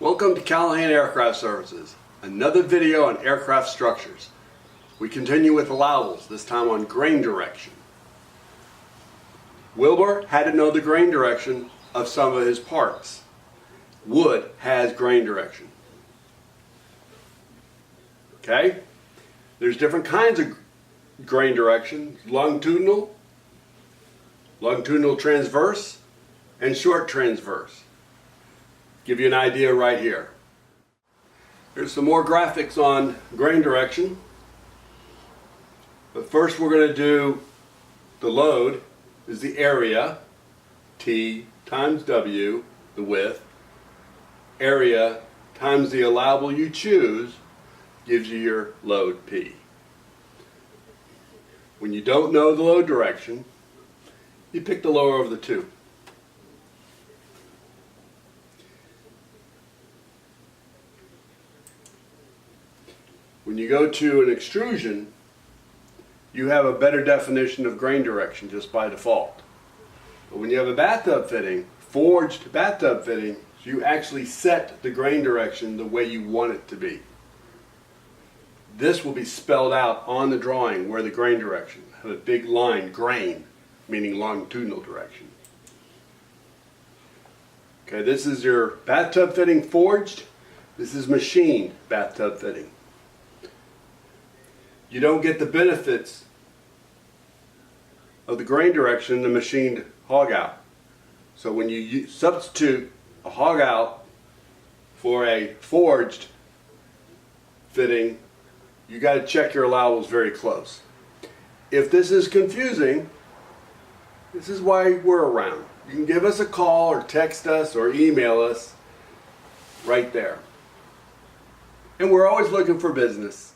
Welcome to Callahan Aircraft Services, another video on aircraft structures. We continue with allowables, this time on grain direction. Wilbur had to know the grain direction of some of his parts. Wood has grain direction. Okay? There's different kinds of grain direction: longitudinal transverse, and short transverse. Give you an idea right here. Here's some more graphics on grain direction. But first we're going to do the load is the area, T times W, the width. Area times the allowable you choose gives you your load P. When you don't know the load direction, you pick the lower of the two. When you go to an extrusion, you have a better definition of grain direction just by default. But when you have a bathtub fitting, forged bathtub fitting, you actually set the grain direction the way you want it to be. This will be spelled out on the drawing where the grain direction. Have a big line, grain, meaning longitudinal direction. Okay, this is your bathtub fitting forged. This is machined bathtub fitting. You don't get the benefits of the grain direction in the machined hog out. So when you substitute a hog out for a forged fitting, you got to check your allowables very close. If this is confusing, this is why we're around. You can give us a call or text us or email us right there. And we're always looking for business.